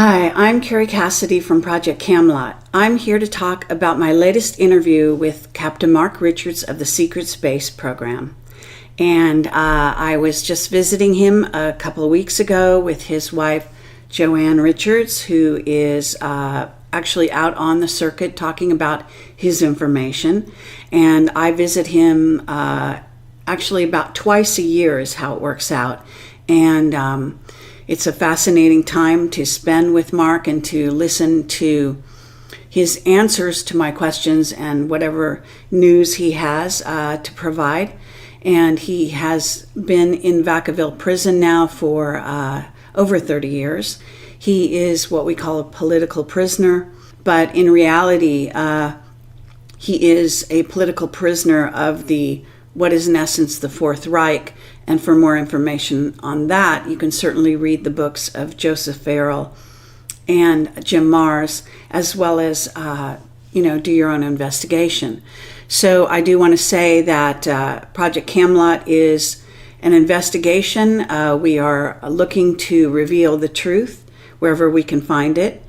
Hi, I'm Carrie Cassidy from Project Camelot. I'm here to talk about my latest interview with Captain Mark Richards of the Secret Space Program. And I was just visiting him a couple of weeks ago with his wife, Joanne Richards, who is actually out on the circuit talking about his information. And I visit him actually about twice a year is how it works out. And it's a fascinating time to spend with Mark and to listen to his answers to my questions and whatever news he has to provide. And he has been in Vacaville prison now for over 30 years. He is what we call a political prisoner, but in reality, he is a political prisoner of what is in essence the Fourth Reich. And for more information on that, you can certainly read the books of Joseph Farrell and Jim Marrs, as well as, do your own investigation. So I do want to say that Project Camelot is an investigation. We are looking to reveal the truth wherever we can find it.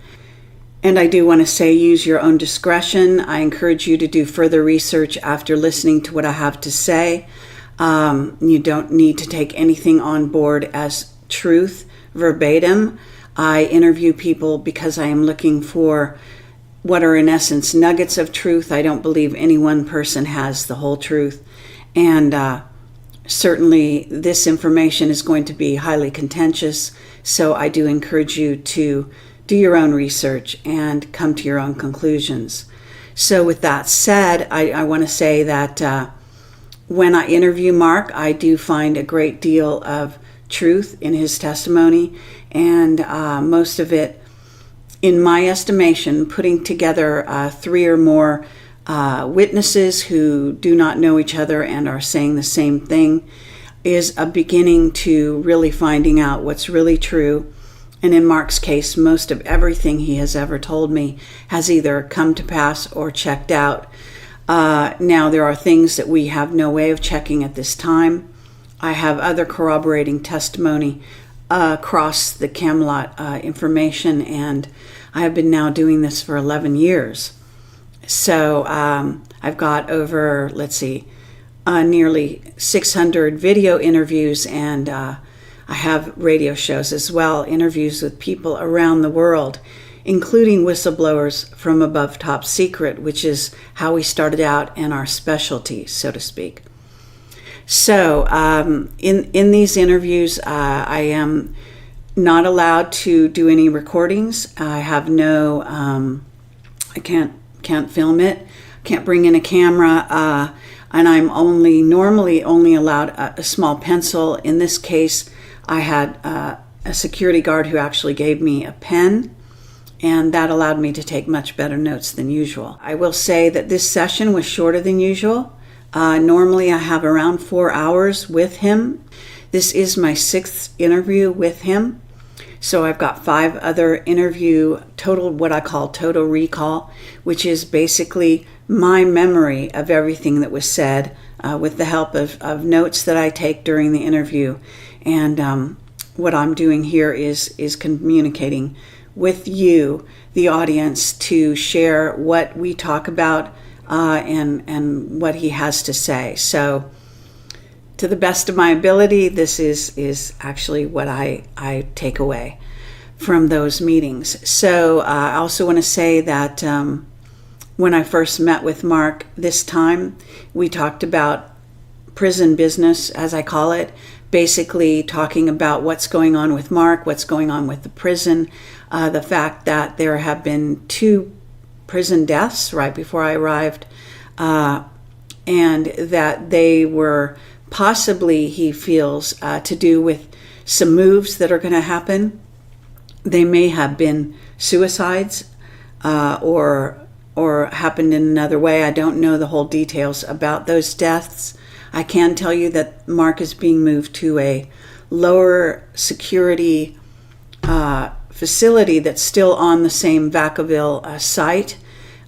And I do want to say use your own discretion. I encourage you to do further research after listening to what I have to say. You don't need to take anything on board as truth verbatim. I interview people because I am looking for what are in essence nuggets of truth. I don't believe any one person has the whole truth. And certainly this information is going to be highly contentious. So I do encourage you to do your own research and come to your own conclusions. So with that said, I want to say that when I interview Mark, I do find a great deal of truth in his testimony, and most of it, in my estimation, putting together 3 or more witnesses who do not know each other and are saying the same thing, is a beginning to really finding out what's really true. And in Mark's case, most of everything he has ever told me has either come to pass or checked out. Now, there are things that we have no way of checking at this time. I have other corroborating testimony across the Camelot information, and I have been now doing this for 11 years. So I've got over, nearly 600 video interviews, and I have radio shows as well, interviews with people around the world, including whistleblowers from above top secret, which is how we started out and our specialty, so to speak. So in these interviews, I am not allowed to do any recordings. I have I can't film it, can't bring in a camera, and I'm normally only allowed a small pencil. In this case, I had a security guard who actually gave me a pen, and that allowed me to take much better notes than usual. I will say that this session was shorter than usual. Normally I have around 4 hours with him. This is my 6th interview with him. So I've got 5 other what I call total recall, which is basically my memory of everything that was said with the help of notes that I take during the interview. And what I'm doing here is communicating with you, the audience, to share what we talk about and what he has to say. So to the best of my ability, this is actually what I take away from those meetings. So I also want to say that when I first met with Mark this time, we talked about prison business, as I call it, basically talking about what's going on with Mark, what's going on with the prison, the fact that there have been 2 prison deaths right before I arrived, and that they were possibly, he feels, to do with some moves that are going to happen. They may have been suicides or happened in another way. I don't know the whole details about those deaths. I can tell you that Mark is being moved to a lower security facility that's still on the same Vacaville site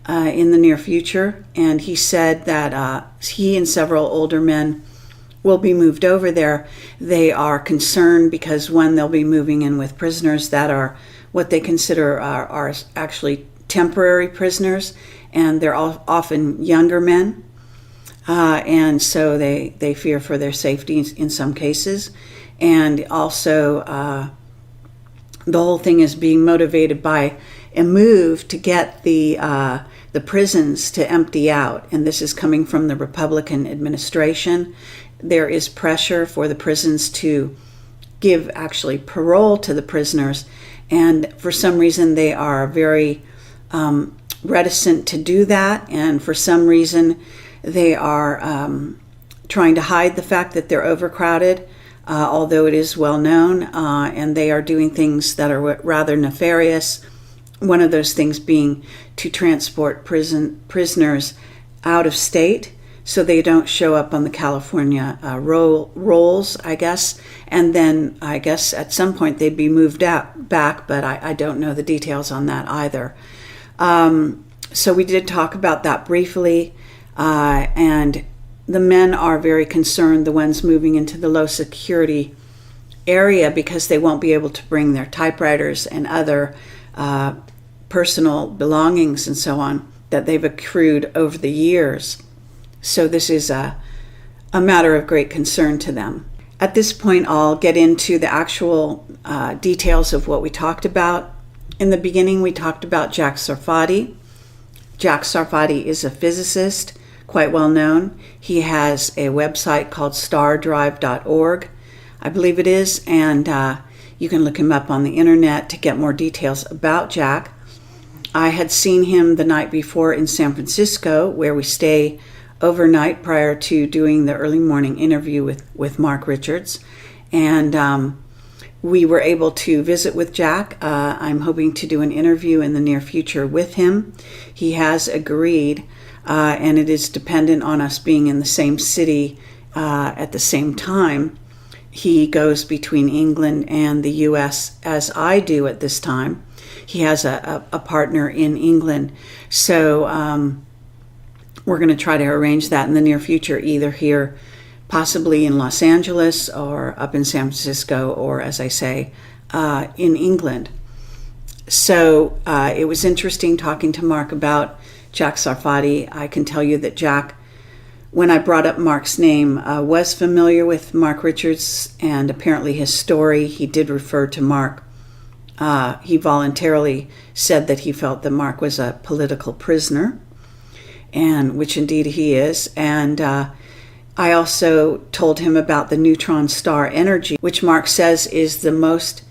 in the near future. And he said that he and several older men will be moved over there. They are concerned because, one, they'll be moving in with prisoners that are what they consider are actually temporary prisoners, and they're often younger men. And so they fear for their safety in some cases. And also, the whole thing is being motivated by a move to get the prisons to empty out. And this is coming from the Republican administration. There is pressure for the prisons to give actually parole to the prisoners. And for some reason, they are very reticent to do that. And for some reason, they are trying to hide the fact that they're overcrowded, although it is well known, and they are doing things that are rather nefarious. One of those things being to transport prisoners out of state so they don't show up on the California rolls, I guess. And then I guess at some point they'd be moved back, but I don't know the details on that either. So we did talk about that briefly. And the men are very concerned, the ones moving into the low security area, because they won't be able to bring their typewriters and other personal belongings and so on that they've accrued over the years. So this is a matter of great concern to them. At this point, I'll get into the actual details of what we talked about. In the beginning, we talked about Jack Sarfati. Jack Sarfati is a physicist, quite well known. He has a website called stardrive.org, I believe it is, and you can look him up on the internet to get more details about Jack. I had seen him the night before in San Francisco, where we stay overnight prior to doing the early morning interview with Mark Richards, and we were able to visit with Jack. I'm hoping to do an interview in the near future with him. He has agreed, and it is dependent on us being in the same city at the same time. He goes between England and the U.S. as I do at this time. He has a partner in England. So we're going to try to arrange that in the near future, either here, possibly in Los Angeles, or up in San Francisco, or, as I say, in England. So it was interesting talking to Mark about Jack Sarfati. I can tell you that Jack, when I brought up Mark's name, was familiar with Mark Richards, and apparently his story. He did refer to Mark. He voluntarily said that he felt that Mark was a political prisoner, and which indeed he is. And I also told him about the neutron star energy, which Mark says is the most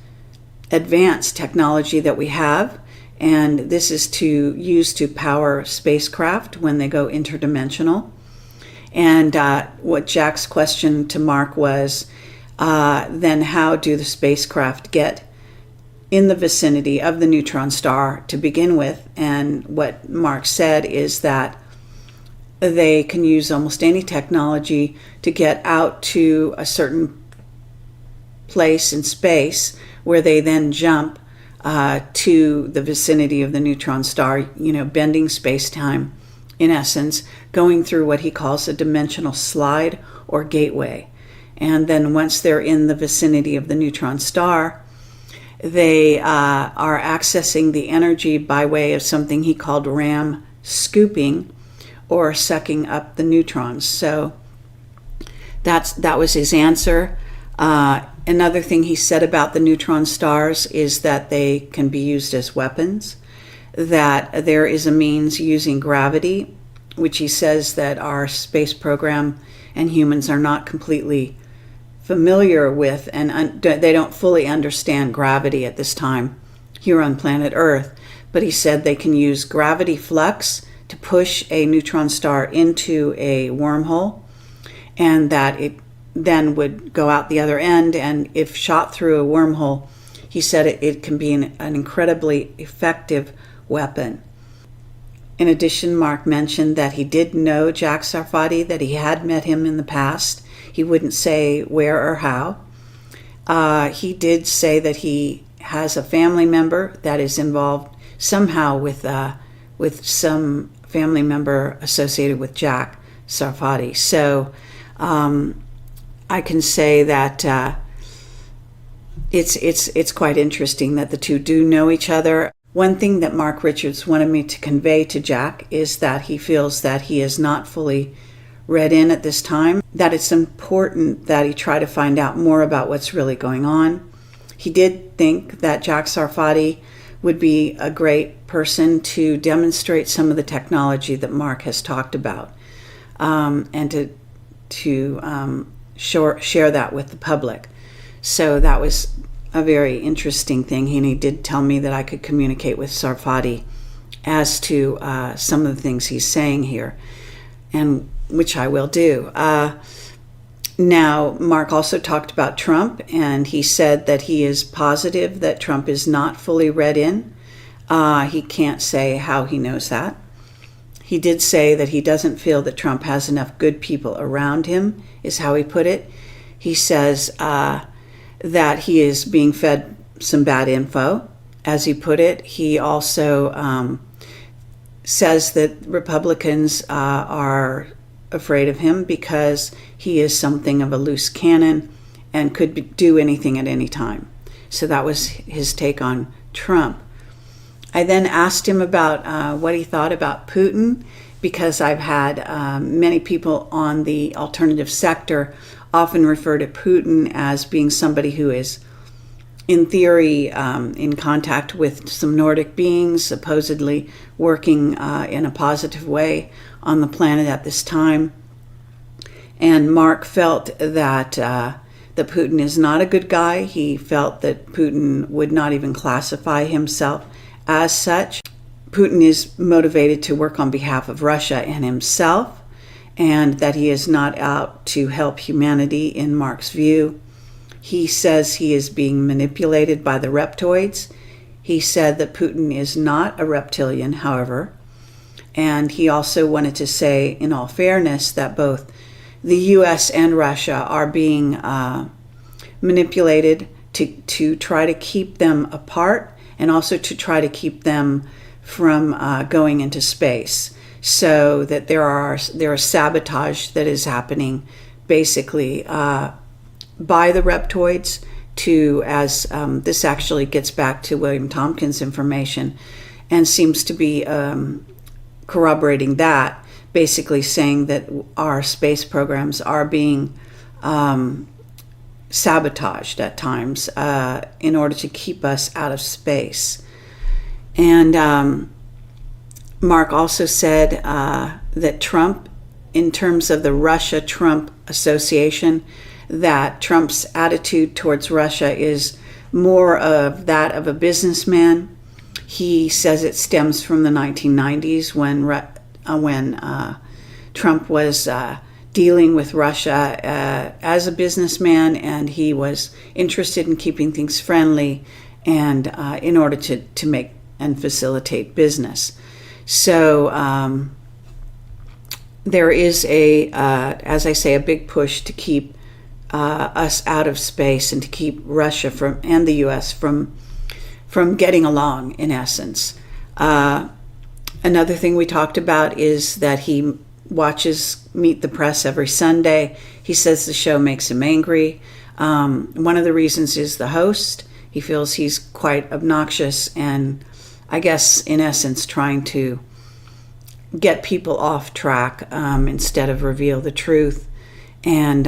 advanced technology that we have. And this is used to power spacecraft when they go interdimensional. And what Jack's question to Mark was, then how do the spacecraft get in the vicinity of the neutron star to begin with? And what Mark said is that they can use almost any technology to get out to a certain place in space, where they then jump to the vicinity of the neutron star, bending space-time, in essence, going through what he calls a dimensional slide or gateway. And then once they're in the vicinity of the neutron star, they are accessing the energy by way of something he called RAM scooping, or sucking up the neutrons. So that was his answer. Another thing he said about the neutron stars is that they can be used as weapons, that there is a means using gravity, which he says that our space program and humans are not completely familiar with, and they don't fully understand gravity at this time here on planet Earth. But he said they can use gravity flux to push a neutron star into a wormhole, and that it then would go out the other end, and if shot through a wormhole, he said it can be an incredibly effective weapon. In addition, Mark mentioned that he did know Jack Sarfati, that he had met him in the past. He wouldn't say where or how. He did say that he has a family member that is involved somehow with some family member associated with Jack Sarfati. So I can say that It's quite interesting that the two do know each other. One thing that Mark Richards wanted me to convey to Jack is that he feels that he is not fully read in at this time, that it's important that he try to find out more about what's really going on. He did think that Jack Sarfati would be a great person to demonstrate some of the technology that Mark has talked about, and to share that with the public. So that was a very interesting thing. And he did tell me that I could communicate with Sarfati as to some of the things he's saying here, and which I will do. Now, Mark also talked about Trump, and he said that he is positive that Trump is not fully read in. He can't say how he knows that. He did say that he doesn't feel that Trump has enough good people around him, is how he put it. He says that he is being fed some bad info, as he put it. He also says that Republicans are afraid of him because he is something of a loose cannon and could do anything at any time. So that was his take on Trump. I then asked him about what he thought about Putin, because I've had many people on the alternative sector often refer to Putin as being somebody who is, in theory, in contact with some Nordic beings, supposedly working in a positive way on the planet at this time. And Mark felt that Putin is not a good guy. He felt that Putin would not even classify himself as such. Putin is motivated to work on behalf of Russia and himself, and that he is not out to help humanity in Mark's view. He says he is being manipulated by the reptoids. He said that Putin is not a reptilian, however, and he also wanted to say, in all fairness, that both the U.S. and Russia are being manipulated to try to keep them apart, and also to try to keep them from going into space. So that there is sabotage that is happening, basically by the reptoids. As this actually gets back to William Tompkins' information, and seems to be corroborating that, basically saying that our space programs are being sabotaged at times in order to keep us out of space. And Mark also said that Trump, in terms of the Russia-Trump association, that Trump's attitude towards Russia is more of that of a businessman. He says it stems from the 1990s when Trump was dealing with Russia as a businessman, and he was interested in keeping things friendly and in order to make and facilitate business. So there is as I say, a big push to keep us out of space and to keep Russia and the U.S. from getting along, in essence. Another thing we talked about is that he watches Meet the Press every Sunday. He says the show makes him angry. One of the reasons is the host. He feels he's quite obnoxious and, I guess, in essence, trying to get people off track instead of reveal the truth. And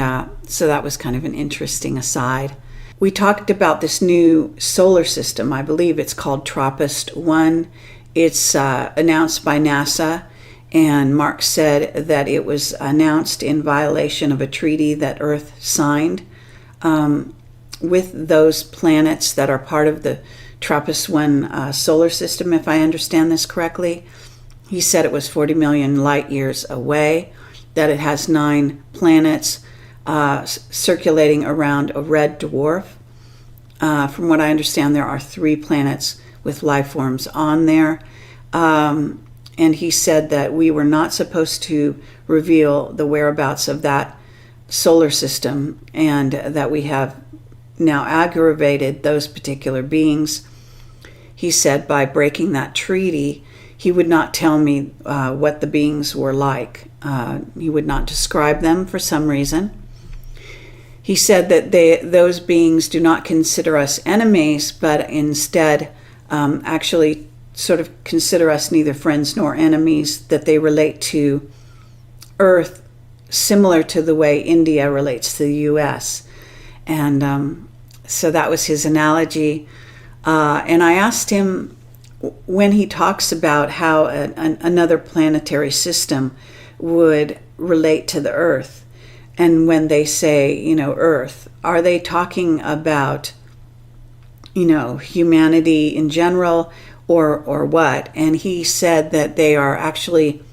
so that was kind of an interesting aside. We talked about this new solar system. I believe it's called TRAPPIST-1. It's announced by NASA, and Mark said that it was announced in violation of a treaty that Earth signed with those planets that are part of the TRAPPIST-1 solar system, if I understand this correctly. He said it was 40 million light years away, that it has 9 planets circulating around a red dwarf. From what I understand, there are 3 planets with life forms on there. And he said that we were not supposed to reveal the whereabouts of that solar system, and that we have now aggravated those particular beings. He said by breaking that treaty, he would not tell me what the beings were like. He would not describe them for some reason. he said that those beings do not consider us enemies, but instead actually sort of consider us neither friends nor enemies, that they relate to Earth similar to the way India relates to the U.S. And so that was his analogy. And I asked him, when he talks about how another planetary system would relate to the Earth, and when they say, Earth, are they talking about, humanity in general, or what? And he said that they are actually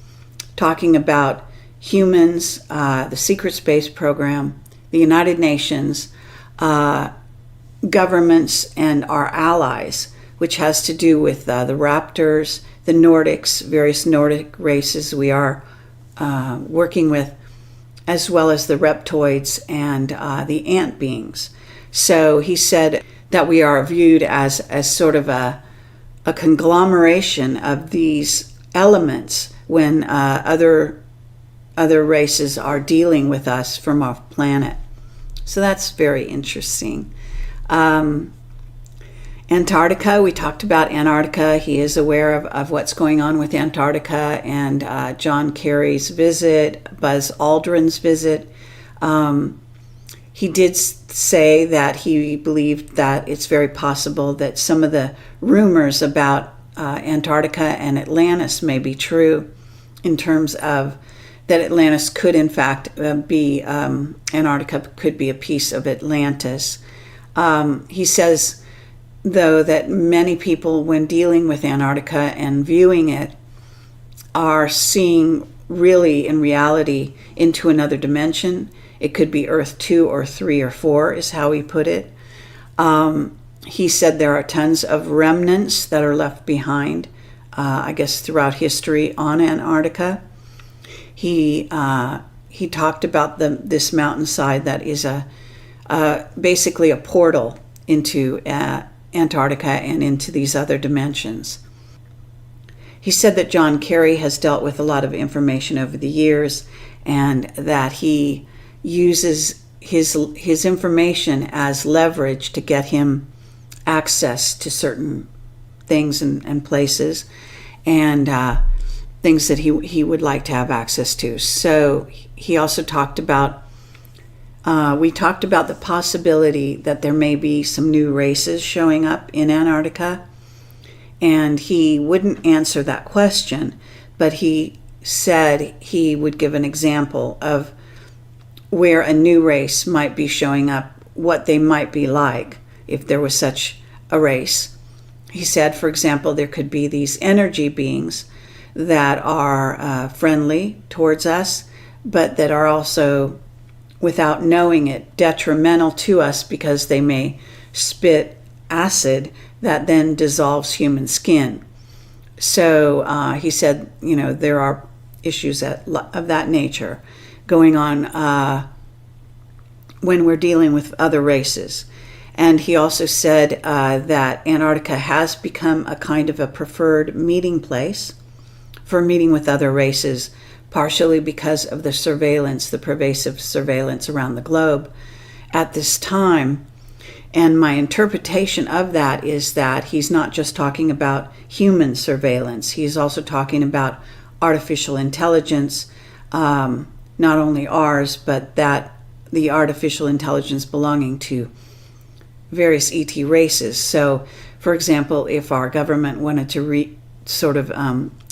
talking about humans, the secret space program, the United Nations, governments, and our allies, which has to do with the Raptors, the Nordics, various Nordic races we are working with, as well as the reptoids and the ant beings. So he said that we are viewed as sort of a conglomeration of these elements when other races are dealing with us from our planet. So that's very interesting. Antarctica, we talked about Antarctica. He is aware of what's going on with Antarctica, and John Kerry's visit, Buzz Aldrin's visit. He did say that he believed that it's very possible that some of the rumors about Antarctica and Atlantis may be true, in terms of that Atlantis could in fact be, Antarctica could be a piece of Atlantis. He says, though, that many people, when dealing with Antarctica and viewing it, are seeing really, in reality, into another dimension. It could be Earth 2 or 3 or 4 is how he put it. He said there are tons of remnants that are left behind, I guess, throughout history on Antarctica. He talked about this mountainside that is basically a portal into Antarctica and into these other dimensions. He said that John Kerry has dealt with a lot of information over the years, and that he uses his information as leverage to get him access to certain things and places, and things that he would like to have access to. So he also talked about, we talked about the possibility that there may be some new races showing up in Antarctica, and he wouldn't answer that question, but he said he would give an example of where a new race might be showing up, what they might be like if there was such a race. He said, for example, there could be these energy beings that are friendly towards us, but that are also, without knowing it, detrimental to us, because they may spit acid that then dissolves human skin. So he said, there are issues of that nature going on when we're dealing with other races. And he also said that Antarctica has become a kind of a preferred meeting place for meeting with other races, partially because of the surveillance, the pervasive surveillance around the globe at this time. And my interpretation of that is that he's not just talking about human surveillance, he's also talking about artificial intelligence, not only ours, but that the artificial intelligence belonging to various ET races. So, for example, if our government wanted to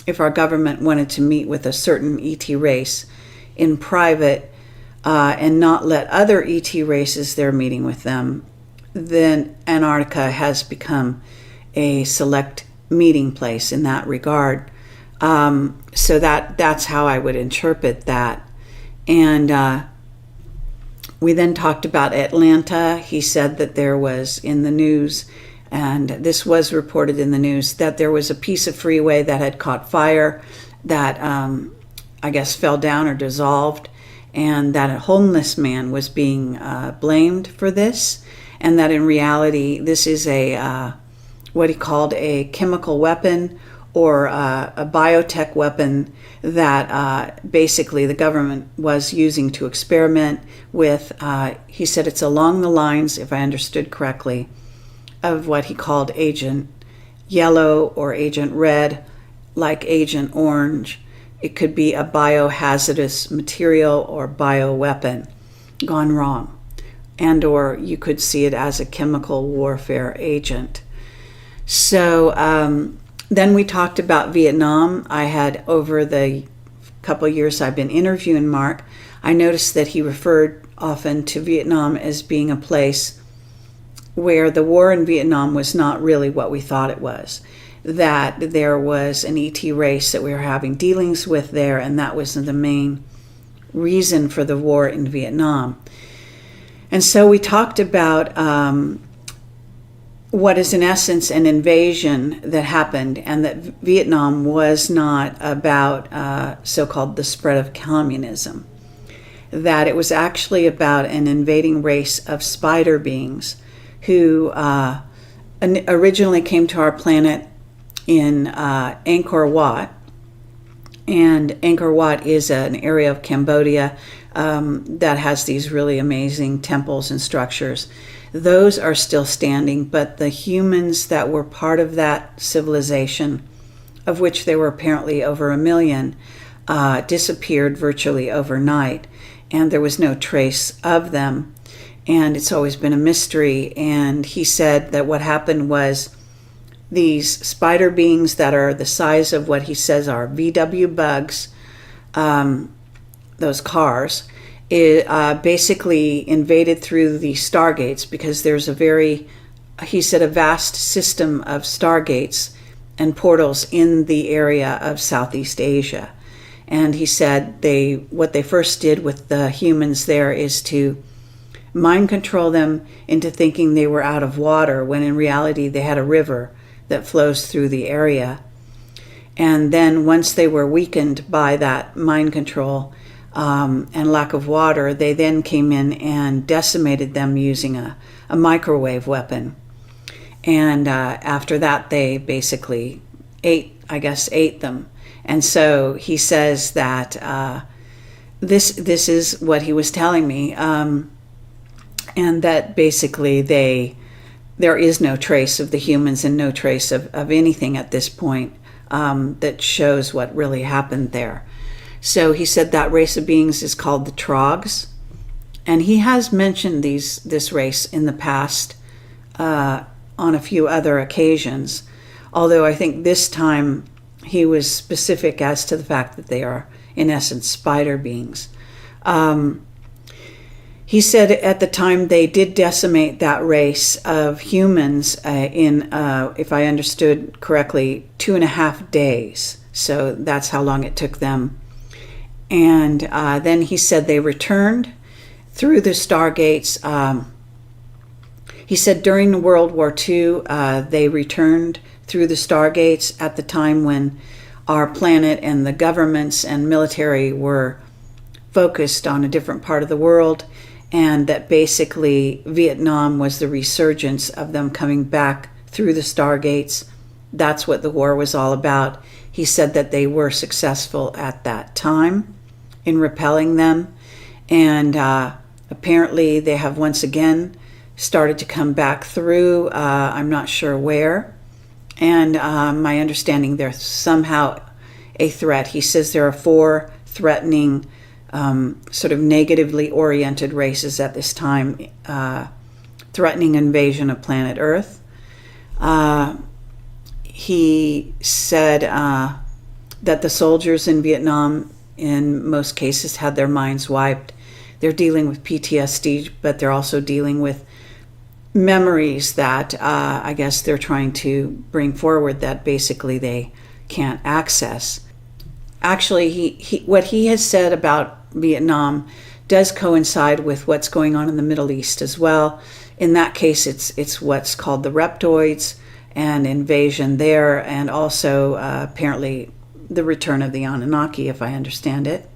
if our government wanted to meet with a certain ET race in private and not let other ET races they're meeting with them, then Antarctica has become a select meeting place in that regard. So that's how I would interpret that. And we then talked about Atlanta. He said that there was in the news, and this was reported in the news, that there was a piece of freeway that had caught fire that I guess fell down or dissolved, and that a homeless man was being blamed for this, and that in reality this is what he called a chemical weapon, or a biotech weapon that basically the government was using to experiment with. He said it's along the lines, if I understood correctly, of what he called Agent Yellow or Agent Red, like Agent Orange. It could be a biohazardous material or bioweapon gone wrong, and or you could see it as a chemical warfare agent. So then we talked about Vietnam. I had, over the couple years I've been interviewing Mark, I noticed that he referred often to Vietnam as being a place where the war in Vietnam was not really what we thought it was, that there was an ET race that we were having dealings with there, and that was the main reason for the war in Vietnam. And so we talked about what is in essence an invasion that happened, and that Vietnam was not about so-called the spread of communism, that it was actually about an invading race of spider beings who originally came to our planet in Angkor Wat. And Angkor Wat is an area of Cambodia that has these really amazing temples and structures. Those are still standing, but the humans that were part of that civilization, of which there were apparently over 1 million, disappeared virtually overnight, and there was no trace of them. And it's always been a mystery. And he said that what happened was these spider beings that are the size of what he says are VW bugs, those cars, basically invaded through the stargates, because there's he said, a vast system of stargates and portals in the area of Southeast Asia. And he said what they first did with the humans there is to mind control them into thinking they were out of water, when in reality they had a river that flows through the area. And then once they were weakened by that mind control and lack of water, they then came in and decimated them using a microwave weapon. And after that, they basically ate them. And so he says that this is what he was telling me, and that basically there is no trace of the humans and no trace of anything at this point that shows what really happened there. So he said that race of beings is called the Trogs, and he has mentioned this race in the past on a few other occasions, although I think this time he was specific as to the fact that they are, in essence, spider beings. He said at the time they did decimate that race of humans in, if I understood correctly, 2.5 days. So that's how long it took them. And then he said they returned through the stargates. He said during World War II, they returned through the stargates at the time when our planet and the governments and military were focused on a different part of the world, and that basically Vietnam was the resurgence of them coming back through the stargates. That's what the war was all about. He said that they were successful at that time in repelling them, and apparently they have once again started to come back through. I'm not sure where, and my understanding they're somehow a threat. He says there are 4 threatening sort of negatively oriented races at this time, threatening invasion of planet Earth. He said that the soldiers in Vietnam in most cases had their minds wiped. They're dealing with PTSD, but they're also dealing with memories that I guess they're trying to bring forward that basically they can't access. Actually, he what he has said about Vietnam does coincide with what's going on in the Middle East as well. In that case, it's what's called the Reptoids and invasion there, and also apparently the return of the Anunnaki, if I understand it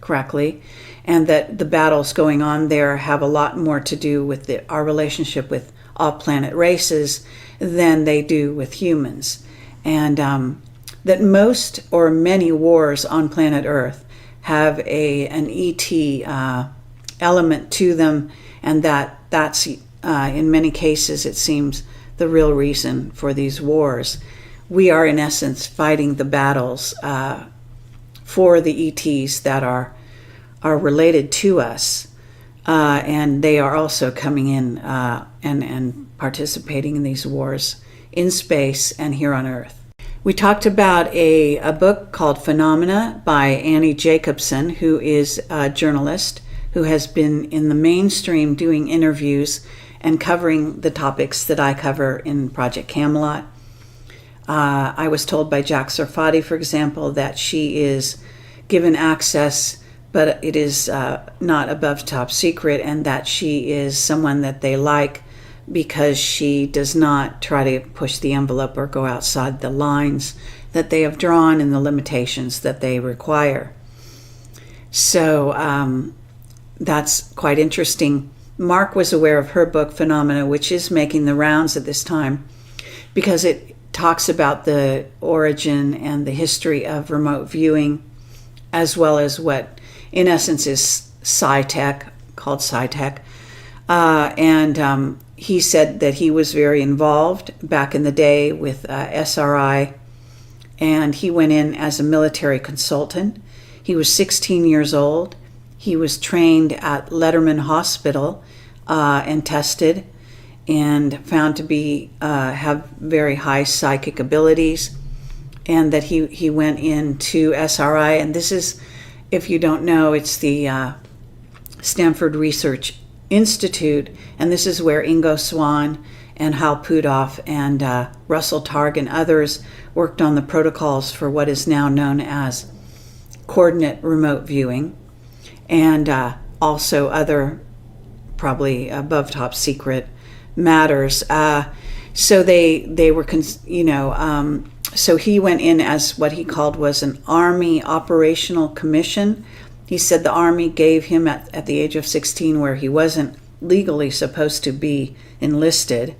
correctly, and that the battles going on there have a lot more to do with our relationship with all planet races than they do with humans. And that most or many wars on planet Earth have an ET element to them, and that's in many cases, it seems, the real reason for these wars. We are, in essence, fighting the battles for the ETs that are related to us, and they are also coming in and participating in these wars in space and here on Earth. We talked about a book called Phenomena by Annie Jacobsen, who is a journalist who has been in the mainstream doing interviews and covering the topics that I cover in Project Camelot. I was told by Jack Sarfati, for example, that she is given access, but it is not above top secret, and that she is someone that they like because she does not try to push the envelope or go outside the lines that they have drawn and the limitations that they require. So that's quite interesting. Mark was aware of her book, Phenomena, which is making the rounds at this time because it talks about the origin and the history of remote viewing, as well as what, in essence, is sci-tech, called sci-tech. And he said that he was very involved back in the day with SRI, and he went in as a military consultant. He was 16 years old. He was trained at Letterman Hospital and tested and found to be have very high psychic abilities, and that he went into SRI. And this is, if you don't know, it's the Stanford Research Institute, and this is where Ingo Swann and Hal Puthoff and Russell Targ and others worked on the protocols for what is now known as coordinate remote viewing, and also other probably above top secret matters. So they were, so he went in as what he called was an Army Operational Commission. He said the Army gave him at the age of 16, where he wasn't legally supposed to be enlisted.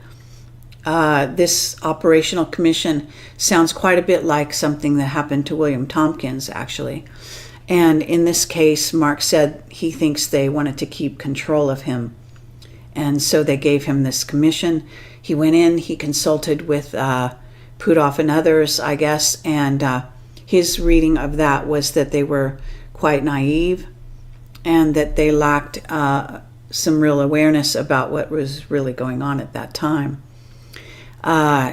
This Operational Commission sounds quite a bit like something that happened to William Tompkins, actually. And in this case, Mark said he thinks they wanted to keep control of him. And so they gave him this commission. He went in, he consulted with Puthoff and others, I guess, and his reading of that was that they were quite naive and that they lacked some real awareness about what was really going on at that time.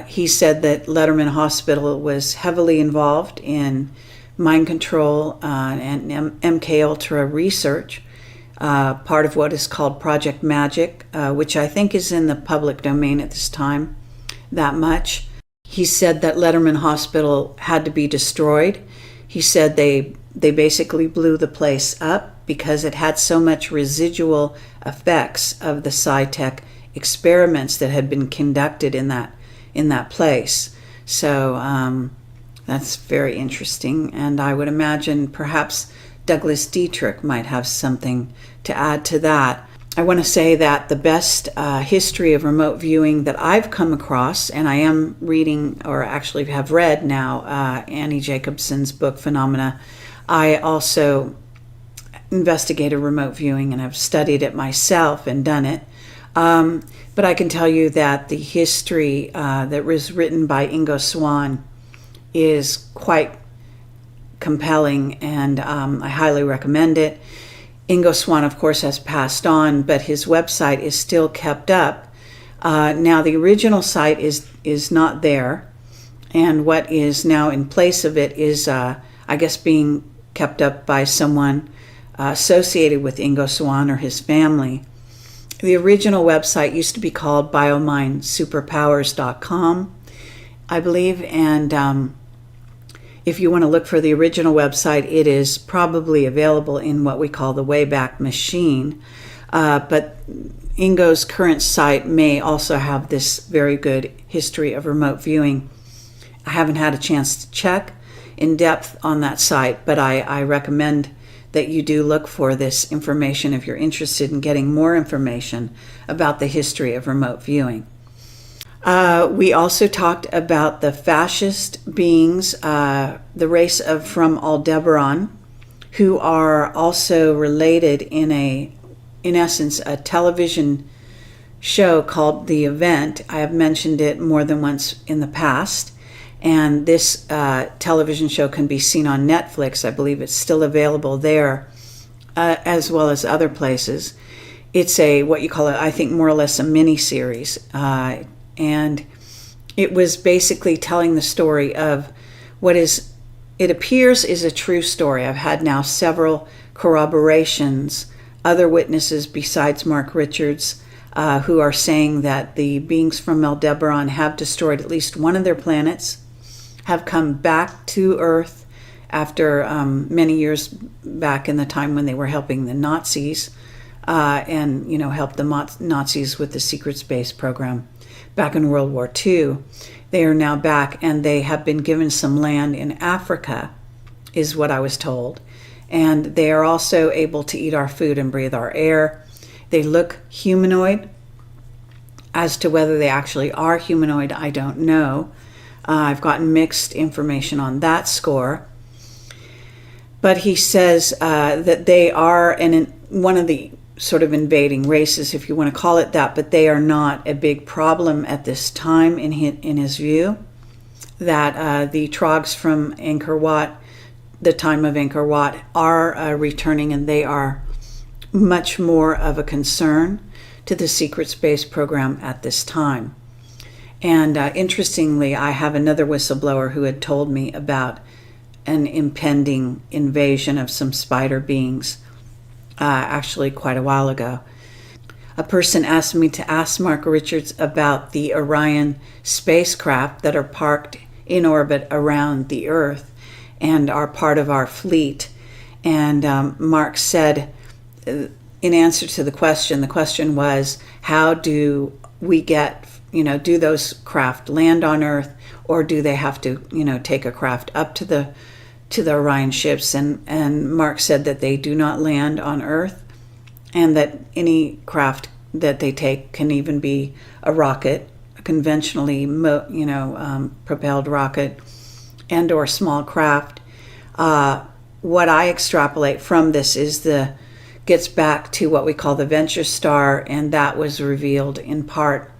He said that Letterman Hospital was heavily involved in mind control and MK Ultra research, part of what is called Project Magic, which I think is in the public domain at this time, that much. He said that Letterman Hospital had to be destroyed. He said they basically blew the place up because it had so much residual effects of the sci-tech experiments that had been conducted in that place. So that's very interesting, and I would imagine perhaps Douglas Dietrich might have something to add to that. I want to say that the best history of remote viewing that I've come across, and I am reading, or actually have read now, Annie Jacobsen's book, Phenomena. I also investigated remote viewing and have studied it myself and done it. But I can tell you that the history that was written by Ingo Swann is quite compelling, and I highly recommend it. Ingo Swann, of course, has passed on, but his website is still kept up. Now, the original site is not there, and what is now in place of it is, I guess, being kept up by someone associated with Ingo Swann or his family. The original website used to be called biomindsuperpowers.com, I believe, and if you want to look for the original website, it is probably available in what we call the Wayback Machine. But Ingo's current site may also have this very good history of remote viewing. I haven't had a chance to check in depth on that site, but I recommend that you do look for this information if you're interested in getting more information about the history of remote viewing. We also talked about the fascist beings, the race of from Aldebaran, who are also related in essence, a television show called The Event. I have mentioned it more than once in the past, and this television show can be seen on Netflix. I believe it's still available there, as well as other places. It's what you call it, I think, more or less a mini-series, and it was basically telling the story of what it appears is a true story. I've had now several corroborations, other witnesses besides Mark Richards, who are saying that the beings from Aldebaran have destroyed at least one of their planets, have come back to Earth after many years back in the time when they were helping the Nazis, and helped the Nazis with the secret space program back in World War II. They are now back, and they have been given some land in Africa, is what I was told. And they are also able to eat our food and breathe our air. They look humanoid. As to whether they actually are humanoid, I don't know. I've gotten mixed information on that score. But he says that they are one of the sort of invading races, if you want to call it that, but they are not a big problem at this time in his view. That the Trogs from Angkor Wat, the time of Angkor Wat, are returning, and they are much more of a concern to the secret space program at this time. And interestingly, I have another whistleblower who had told me about an impending invasion of some spider beings, actually quite a while ago. A person asked me to ask Mark Richards about the Orion spacecraft that are parked in orbit around the Earth and are part of our fleet. And Mark said, in answer to the question was, how do we get, do those craft land on Earth, or do they have to, take a craft up to the Orion ships? And Mark said that they do not land on Earth, and that any craft that they take can even be a rocket, a conventionally propelled rocket, and or small craft. What I extrapolate from this gets back to what we call the Venture Star, and that was revealed in part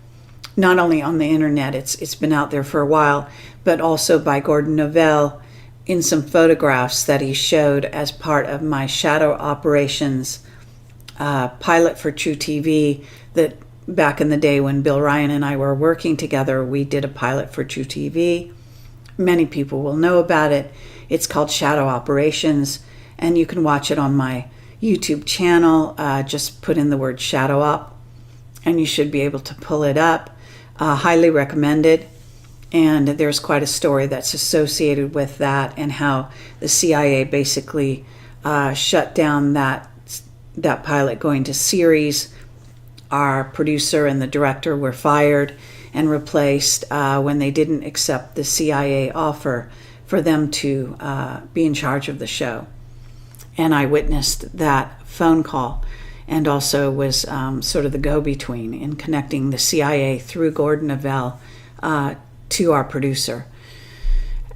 not only on the internet, it's been out there for a while, but also by Gordon Novell in some photographs that he showed as part of my Shadow Operations pilot for True TV. That back in the day when Bill Ryan and I were working together, we did a pilot for True TV. Many people will know about it. It's called Shadow Operations, and you can watch it on my YouTube channel. Just put in the word Shadow Op, and you should be able to pull it up. Highly recommended. And there's quite a story that's associated with that, and how the CIA basically shut down that pilot going to series. Our producer and the director were fired and replaced when they didn't accept the CIA offer for them to be in charge of the show. And I witnessed that phone call, and also was sort of the go-between in connecting the CIA through Gordon Novell to our producer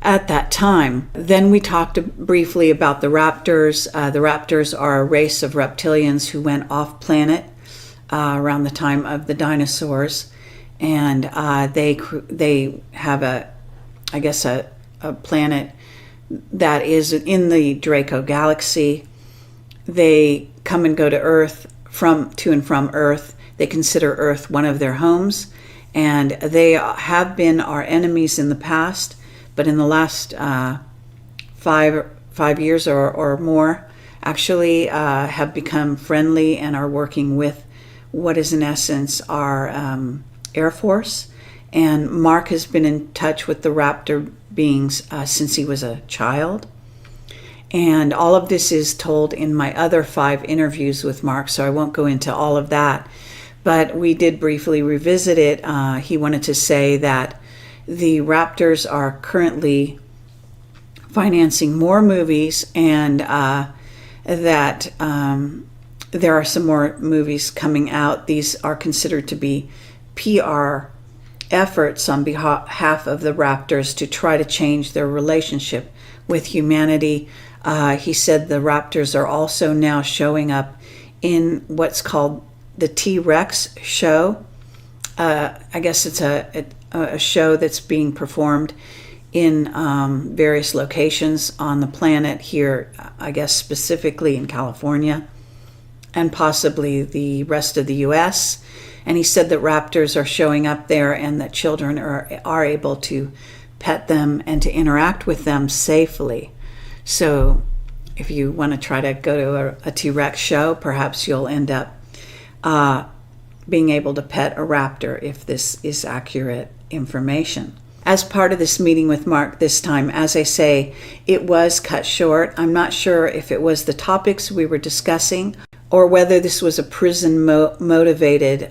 at that time. Then we talked briefly about the Raptors. The Raptors are a race of reptilians who went off planet around the time of the dinosaurs, and they have a planet that is in the Draco galaxy. They come and go to Earth, to and from Earth. They consider Earth one of their homes, and they have been our enemies in the past, but in the last 5 years or more, actually have become friendly and are working with what is in essence our Air Force. And Mark has been in touch with the Raptor beings since he was a child. And all of this is told in my other 5 interviews with Mark, so I won't go into all of that. But we did briefly revisit it. He wanted to say that the Raptors are currently financing more movies, and that there are some more movies coming out. These are considered to be PR efforts on behalf of the Raptors to try to change their relationship with humanity. He said the Raptors are also now showing up in what's called the T-Rex show. I guess it's a show that's being performed in various locations on the planet here, I guess specifically in California and possibly the rest of the U.S. And he said that raptors are showing up there and that children are able to pet them and to interact with them safely. So if you want to try to go to a T-Rex show, perhaps you'll end up being able to pet a raptor if this is accurate information. As part of this meeting with Mark this time, as I say, it was cut short. I'm not sure if it was the topics we were discussing or whether this was a prison-motivated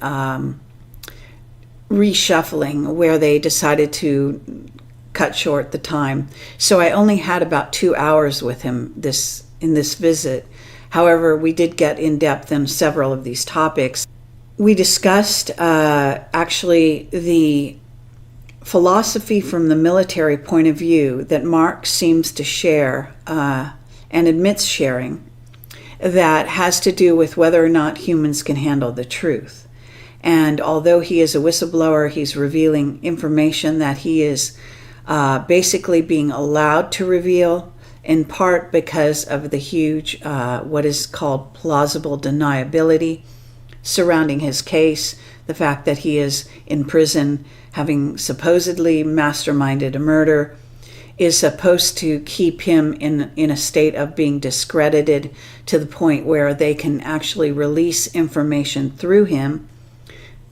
reshuffling where they decided to cut short the time. So I only had about 2 hours with him in this visit. However, we did get in depth in several of these topics. We discussed actually the philosophy from the military point of view that Mark seems to share and admits sharing, that has to do with whether or not humans can handle the truth. And although he is a whistleblower, he's revealing information that he is basically being allowed to reveal, in part because of the huge, what is called plausible deniability surrounding his case, the fact that he is in prison having supposedly masterminded a murder is supposed to keep him in a state of being discredited to the point where they can actually release information through him,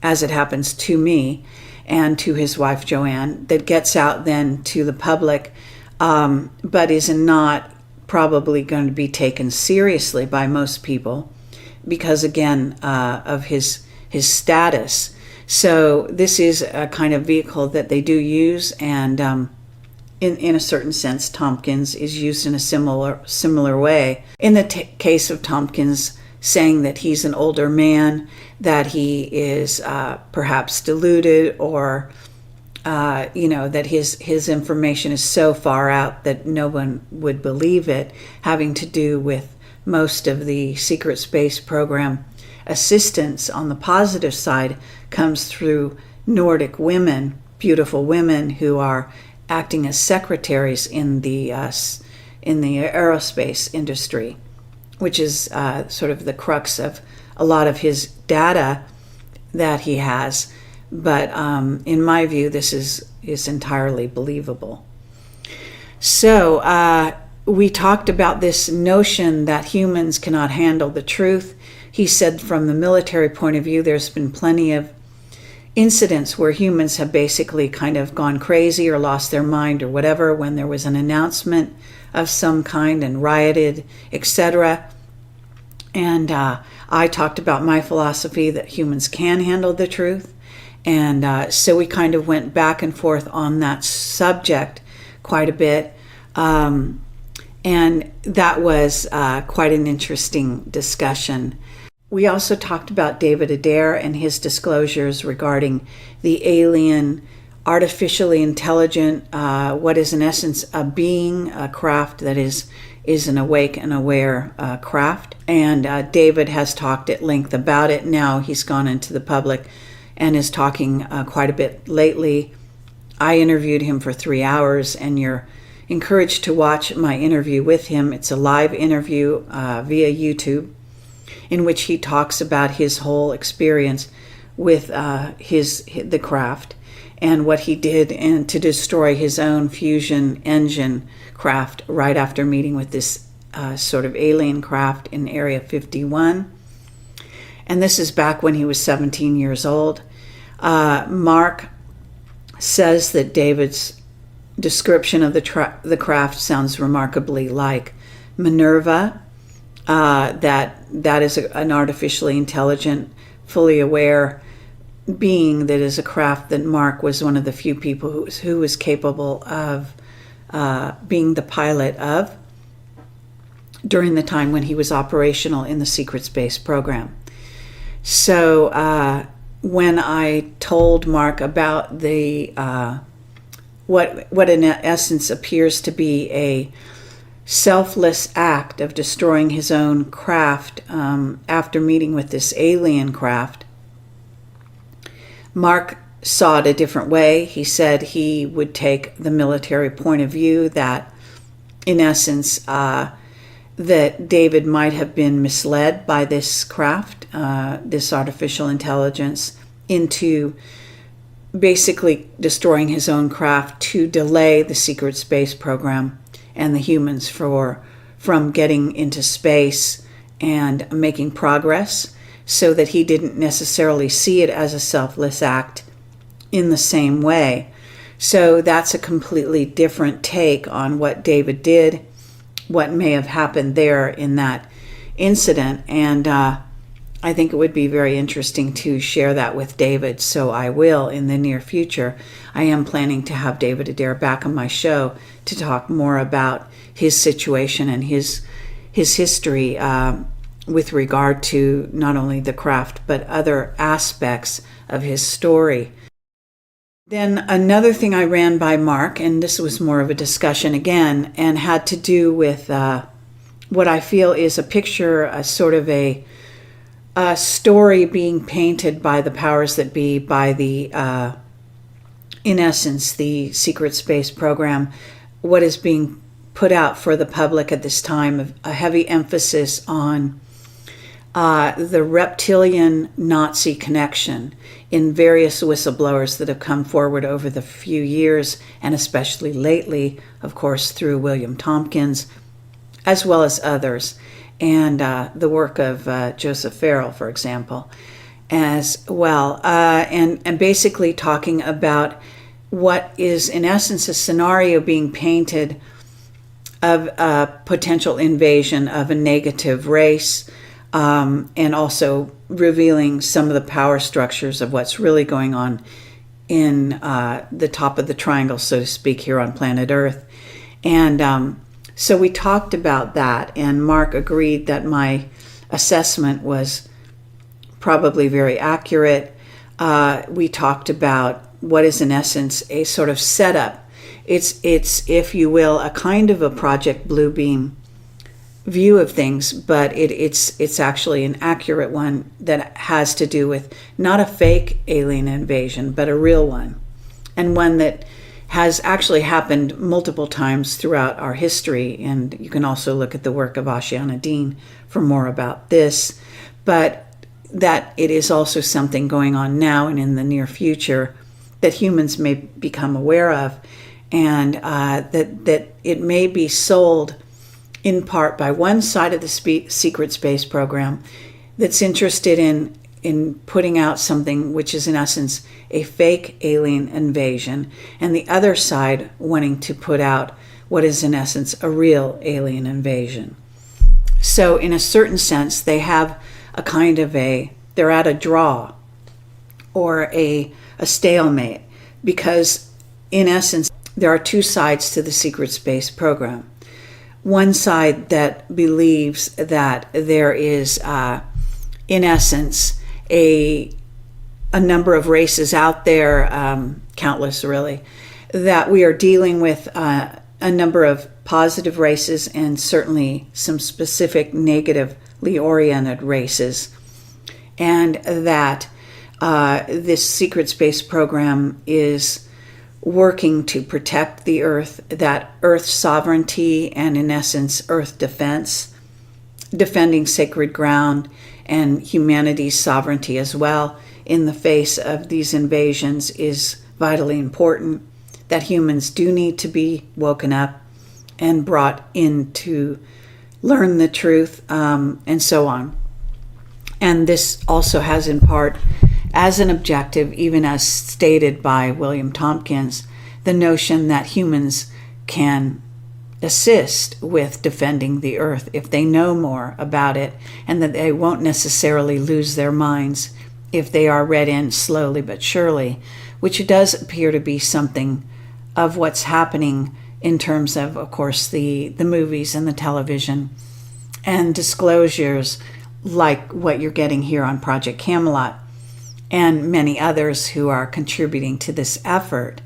as it happens to me and to his wife Joanne, that gets out then to the public, but is not probably going to be taken seriously by most people because, again, of his status. So this is a kind of vehicle that they do use, and in a certain sense, Tompkins is used in a similar way. In the case of Tompkins saying that he's an older man, that he is perhaps deluded, or that his information is so far out that no one would believe it, having to do with most of the secret space program assistance on the positive side comes through Nordic women, beautiful women who are acting as secretaries in the aerospace industry, which is sort of the crux of a lot of his data that he has. But in my view, this is entirely believable. So we talked about this notion that humans cannot handle the truth. He said from the military point of view, there's been plenty of incidents where humans have basically kind of gone crazy or lost their mind or whatever when there was an announcement of some kind and rioted, etc. And I talked about my philosophy that humans can handle the truth. And so we kind of went back and forth on that subject quite a bit. And that was quite an interesting discussion. We also talked about David Adair and his disclosures regarding the alien, artificially intelligent, what is in essence a being, a craft that is an awake and aware craft. And David has talked at length about it. Now he's gone into the public and is talking quite a bit lately. I interviewed him for 3 hours, and you're encouraged to watch my interview with him. It's a live interview via YouTube, in which he talks about his whole experience with the craft and what he did and to destroy his own fusion engine craft right after meeting with this sort of alien craft in Area 51. And this is back when he was 17 years old. Mark says that David's description of the craft sounds remarkably like Minerva, that is an artificially intelligent, fully aware being that is a craft that Mark was one of the few people who was capable of being the pilot of during the time when he was operational in the secret space program. So when I told Mark about the what in essence appears to be a selfless act of destroying his own craft after meeting with this alien craft, Mark saw it a different way. He said he would take the military point of view that, in essence, that David might have been misled by this craft, this artificial intelligence, into basically destroying his own craft to delay the secret space program and the humans from getting into space and making progress, so that he didn't necessarily see it as a selfless act in the same way. So that's a completely different take on what David did, what may have happened there in that incident. And I think it would be very interesting to share that with David, so I will in the near future. I am planning to have David Adair back on my show to talk more about his situation and his history with regard to not only the craft, but other aspects of his story. Then another thing I ran by Mark, and this was more of a discussion again, and had to do with what I feel is a picture, a sort of a story being painted by the powers that be, by the, in essence, the secret space program, what is being put out for the public at this time, of a heavy emphasis on the reptilian Nazi connection in various whistleblowers that have come forward over the few years, and especially lately, of course, through William Tompkins, as well as others, and the work of Joseph Farrell, for example, as well, and basically talking about what is, in essence, a scenario being painted of a potential invasion of a negative race, and also revealing some of the power structures of what's really going on in the top of the triangle, so to speak, here on planet Earth. And so we talked about that, and Mark agreed that my assessment was probably very accurate. We talked about what is, in essence, a sort of setup. It's, if you will, a kind of a Project Bluebeam view of things, but it's actually an accurate one that has to do with not a fake alien invasion, but a real one, and one that has actually happened multiple times throughout our history. And you can also look at the work of Ashiana Dean for more about this, but that it is also something going on now and in the near future that humans may become aware of, and that it may be sold in part by one side of the secret space program that's interested in putting out something which is, in essence, a fake alien invasion, and the other side wanting to put out what is, in essence, a real alien invasion. So in a certain sense, they have a kind of they're at a draw or a stalemate, because in essence, there are two sides to the secret space program. One side that believes that there is, in essence, a number of races out there, countless really, that we are dealing with a number of positive races and certainly some specific negatively oriented races, and that this secret space program is working to protect the Earth, that Earth sovereignty and, in essence, Earth defense, defending sacred ground and humanity's sovereignty as well in the face of these invasions is vitally important, that humans do need to be woken up and brought in to learn the truth, and so on. And this also has, in part, as an objective, even as stated by William Tompkins, the notion that humans can assist with defending the Earth if they know more about it, and that they won't necessarily lose their minds if they are read in slowly but surely, which does appear to be something of what's happening in terms of course, the movies and the television and disclosures like what you're getting here on Project Camelot. and many others who are contributing to this effort.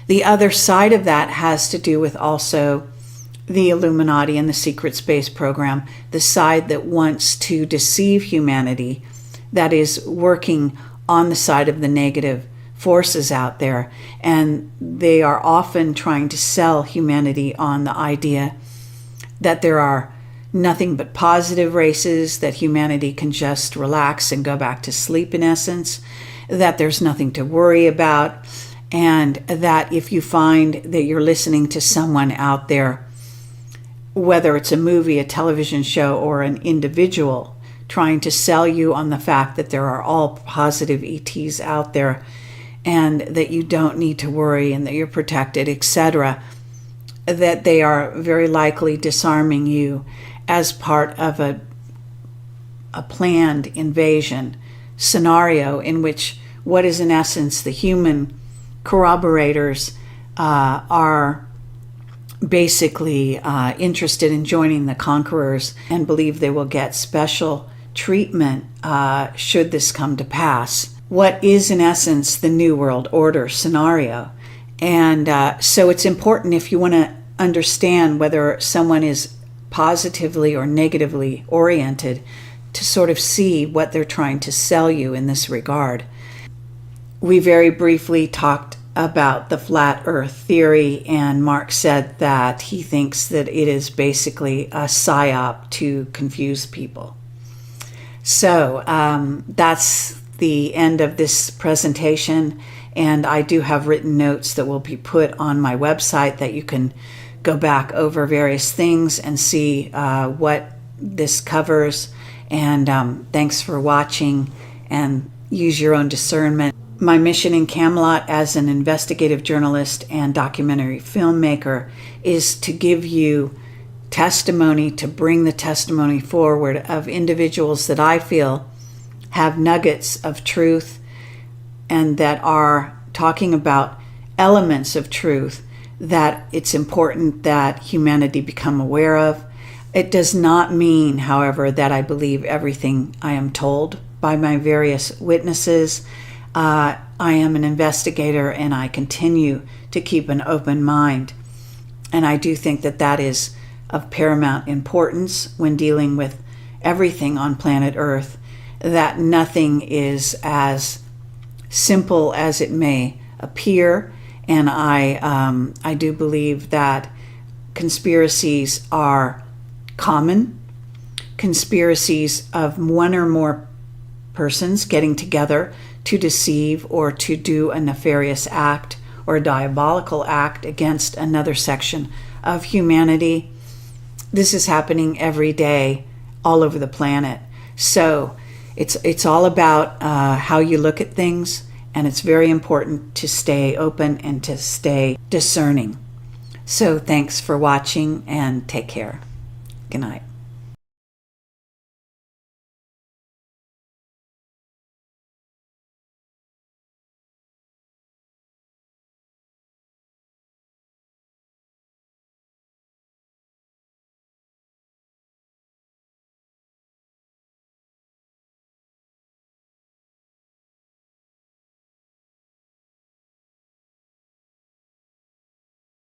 The other side of that has to do with also the Illuminati and the secret space program, the side that wants to deceive humanity, that is working on the side of the negative forces out there. And they are often trying to sell humanity on the idea that there are nothing but positive races, that humanity can just relax and go back to sleep in essence, that there's nothing to worry about, and that if you find that you're listening to someone out there, whether it's a movie, a television show, or an individual trying to sell you on the fact that there are all positive ETs out there and that you don't need to worry and that you're protected, etc., that they are very likely disarming you as part of a planned invasion scenario in which what is in essence the human corroborators are basically interested in joining the conquerors and believe they will get special treatment should this come to pass. What is in essence the New World Order scenario. And so it's important, if you want to understand whether someone is positively or negatively oriented, to sort of see what they're trying to sell you in this regard. We very briefly talked about the flat earth theory, and Mark said that he thinks that it is basically a psyop to confuse people. So that's the end of this presentation, and I do have written notes that will be put on my website that you can go back over various things and see what this covers. And thanks for watching, and use your own discernment. My mission in Camelot as an investigative journalist and documentary filmmaker is to give you testimony, to bring the testimony forward of individuals that I feel have nuggets of truth and that are talking about elements of truth that it's important that humanity become aware of. It does not mean, however, that I believe everything I am told by my various witnesses. I am an investigator, and I continue to keep an open mind. And I do think that that is of paramount importance when dealing with everything on planet Earth, that nothing is as simple as it may appear. And I do believe that conspiracies are common. Conspiracies of one or more persons getting together to deceive or to do a nefarious act or a diabolical act against another section of humanity. This is happening every day all over the planet. So it's all about how you look at things, and it's very important to stay open and to stay discerning. So thanks for watching, and take care. Good night.